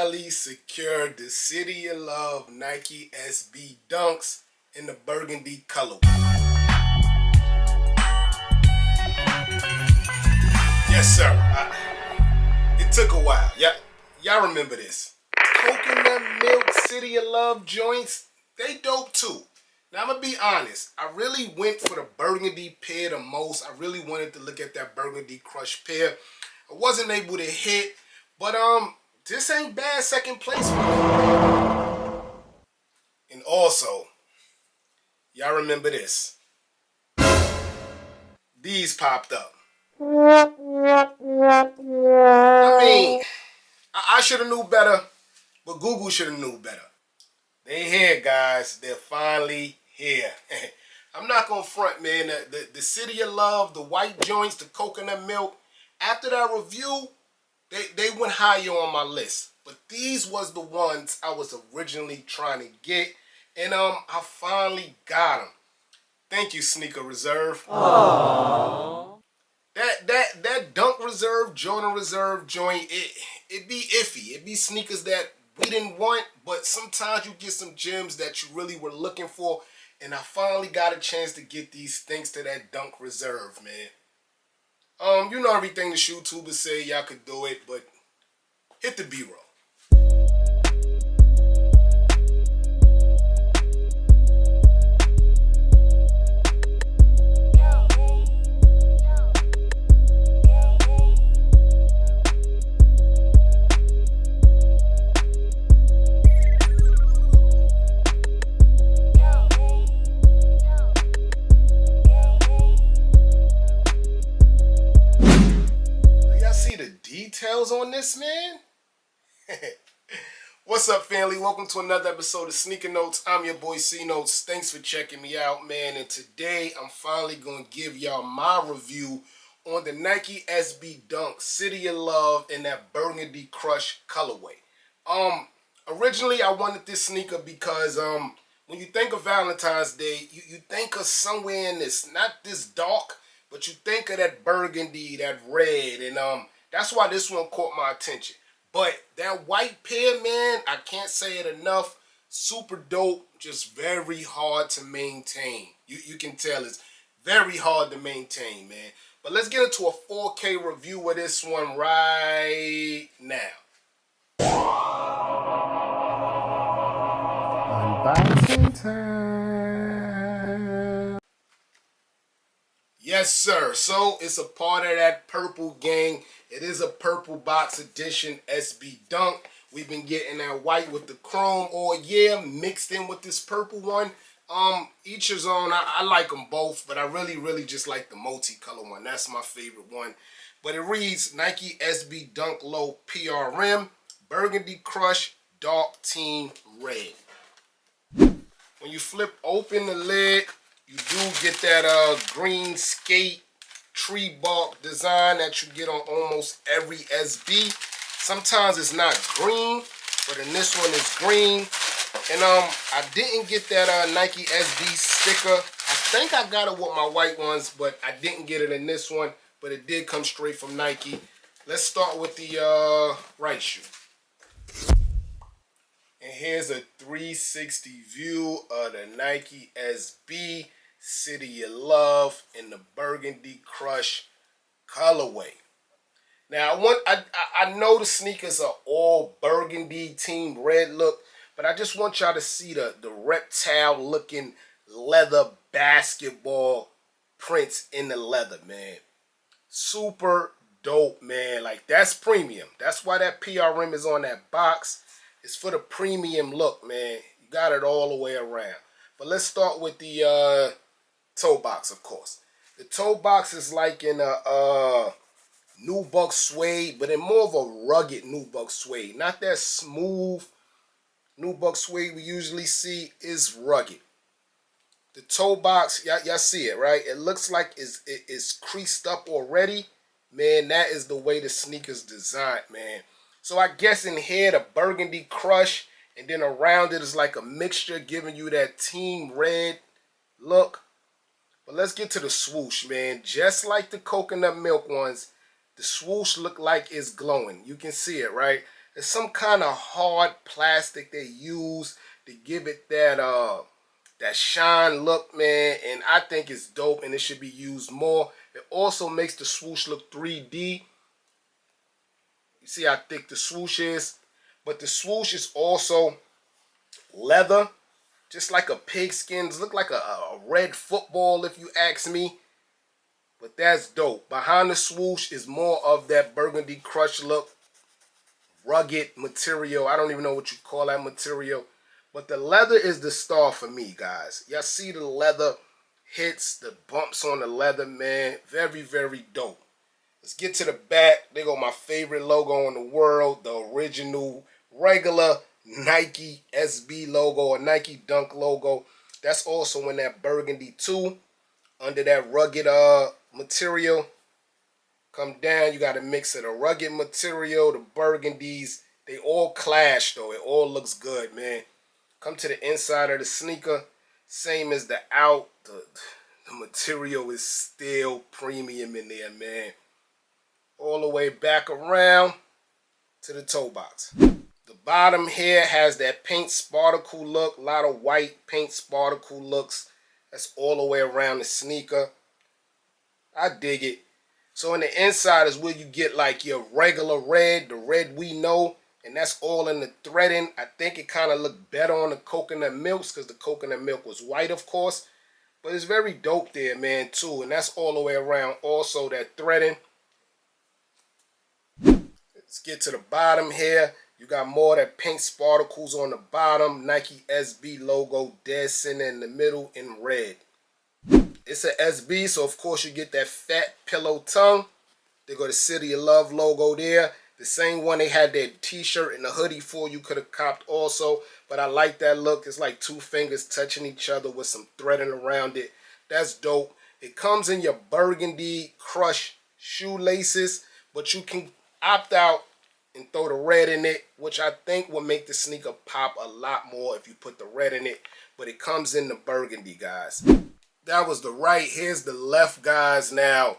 finally secured the City of Love Nike SB Dunks in the Burgundy colorway. Yes, sir. It took a while. Y'all remember this. Coconut milk City of Love joints, they dope too. Now, I'm going to be honest. I really went for the Burgundy pair the most. I really wanted to look at that Burgundy Crush pair. I wasn't able to hit, but this ain't bad second place for me. And also, y'all remember this. These popped up. I mean, I should have knew better, but Google should have knew better. They here, guys. They're finally here. I'm not gonna front, man. The City of Love, the white joints, the coconut milk. After that review, they went higher on my list. But these was the ones I was originally trying to get, and I finally got them. Thank you, Sneaker Reserve. Aww. That Dunk Reserve, Jordan Reserve joint, it be iffy. It be sneakers that we didn't want, but sometimes you get some gems that you really were looking for, and I finally got a chance to get these thanks to that Dunk Reserve, man. You know everything the YouTubers say, y'all could do it, but hit the B-roll. Details on this, man. What's up, family? Welcome to another episode of Sneaker Notes. I'm your boy C Notes. Thanks for checking me out, man. And today I'm finally gonna give y'all my review on the Nike SB Dunk City of Love in that Burgundy Crush colorway. Originally I wanted this sneaker because when you think of Valentine's Day, you think of somewhere in this, not this dark, but you think of that burgundy, that red, and that's why this one caught my attention. But that white pair, man, I can't say it enough. Super dope, just very hard to maintain. You can tell it's very hard to maintain, man. But let's get into a 4K review of this one right now. Unboxing time. Yes, sir. So it's a part of that purple gang. It is a purple box edition SB Dunk. We've been getting that white with the chrome all year mixed in with this purple one. Each is on. I like them both, but I really just like the multicolor one. That's my favorite one. But it reads Nike SB Dunk Low PRM Burgundy Crush Dark Team Red. When you flip open the lid, you do get that green skate tree bark design that you get on almost every SB. Sometimes it's not green, but in this one it's green. And I didn't get that Nike SB sticker. I think I got it with my white ones, but I didn't get it in this one. But it did come straight from Nike. Let's start with the right shoe. And here's a 360 view of the Nike SB City of Love in the Burgundy Crush colorway. Now I know the sneakers are all burgundy team red look, but I just want y'all to see the reptile looking leather basketball prints in the leather, man. Super dope, man. Like, that's premium. That's why that PRM is on that box. It's for the premium look, man. You got it all the way around. But let's start with the toe box, of course. The toe box is like in a nubuck suede, but in more of a rugged nubuck suede. Not that smooth nubuck suede we usually see. Is rugged. The toe box, y'all see it, right? It looks like it's creased up already. Man, that is the way the sneaker's designed, man. So I guess in here, the Burgundy Crush, and then around it is like a mixture giving you that team red look. But let's get to the swoosh, man. Just like the coconut milk ones, the swoosh look like it's glowing. You can see it, right? It's some kind of hard plastic they use to give it that shine look, man, and I think it's dope and it should be used more. It also makes the swoosh look 3D. You see how thick the swoosh is? But the swoosh is also leather, just like a pigskin. Look like a red football if you ask me. But that's dope. Behind the swoosh is more of that burgundy crush look. Rugged material. I don't even know what you call that material. But the leather is the star for me, guys. Y'all see the leather hits, the bumps on the leather, man. Very, very dope. Let's get to the back. They go my favorite logo in the world. The original regular Nike SB logo or Nike Dunk logo. That's also in that burgundy too. Under that rugged material. Come down, you got a mix of the rugged material, the burgundies. They all clash though. It all looks good, man. Come to the inside of the sneaker. Same as the out. The material is still premium in there, man. All the way back around to the toe box. The bottom here has that paint sparkle look. A lot of white paint sparkle looks. That's all the way around the sneaker. I dig it. So in the inside is where you get like your regular red, the red we know, and that's all in the threading. I think it kind of looked better on the coconut milks because the coconut milk was white, of course. But it's very dope there, man, too. And that's all the way around. Also, that threading. Let's get to the bottom here. You got more of that pink sparkles on the bottom. Nike SB logo dead center in the middle in red. It's a SB, so of course you get that fat pillow tongue. They got the City of Love logo there. The same one they had their t-shirt and the hoodie for you could have copped also. But I like that look. It's like two fingers touching each other with some threading around it. That's dope. It comes in your burgundy crush shoelaces, but you can opt out and throw the red in it, which I think will make the sneaker pop a lot more if you put the red in it. But it comes in the burgundy, guys. That was the right. Here's the left, guys. Now,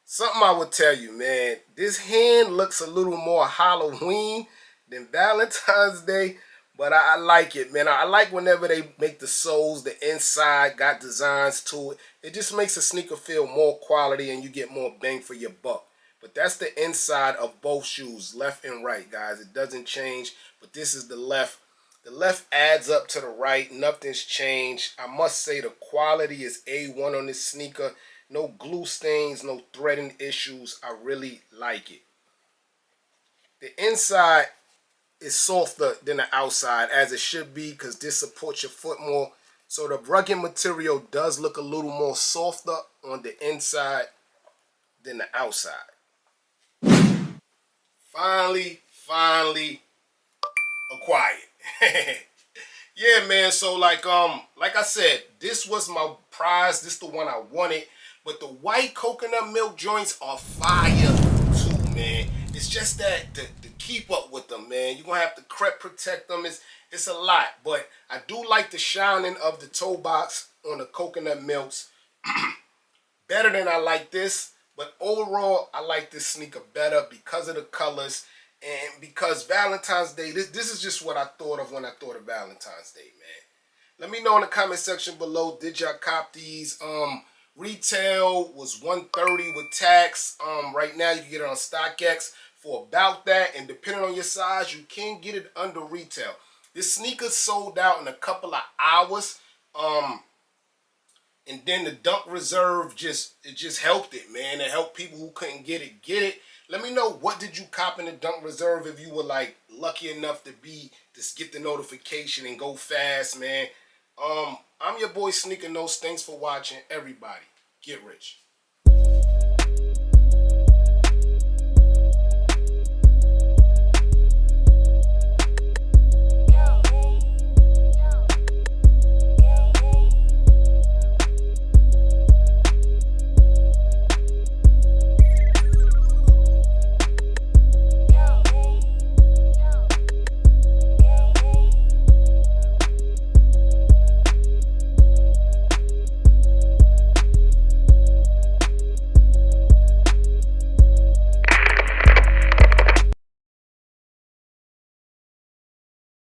something I would tell you, man. This hand looks a little more Halloween than Valentine's Day. But I like it, man. I like whenever they make the soles, the inside, got designs to it. It just makes a sneaker feel more quality and you get more bang for your buck. But that's the inside of both shoes, left and right, guys. It doesn't change, but this is the left. The left adds up to the right. Nothing's changed. I must say the quality is A1 on this sneaker. No glue stains, no threading issues. I really like it. The inside is softer than the outside, as it should be, because this supports your foot more. So the rugged material does look a little more softer on the inside than the outside. Finally acquired. Yeah, man. So like I said, this was my prize. This is the one I wanted. But the white coconut milk joints are fire too, man. It's just that to keep up with them, man, you're gonna have to crep protect them. It's a lot, but I do like the shining of the toe box on the coconut milks better than I like this. But overall, I like this sneaker better because of the colors and because Valentine's Day. This is just what I thought of when I thought of Valentine's Day, man. Let me know in the comment section below. Did y'all cop these? Retail was $130 with tax. Right now you can get it on StockX for about that, and depending on your size, you can get it under retail. This sneaker sold out in a couple of hours. And then the Dunk Reserve just helped it, man. It helped people who couldn't get it. Let me know, what did you cop in the Dunk Reserve if you were like lucky enough to get the notification and go fast, man. I'm your boy Sneaker Notes. Thanks for watching, everybody. Get rich.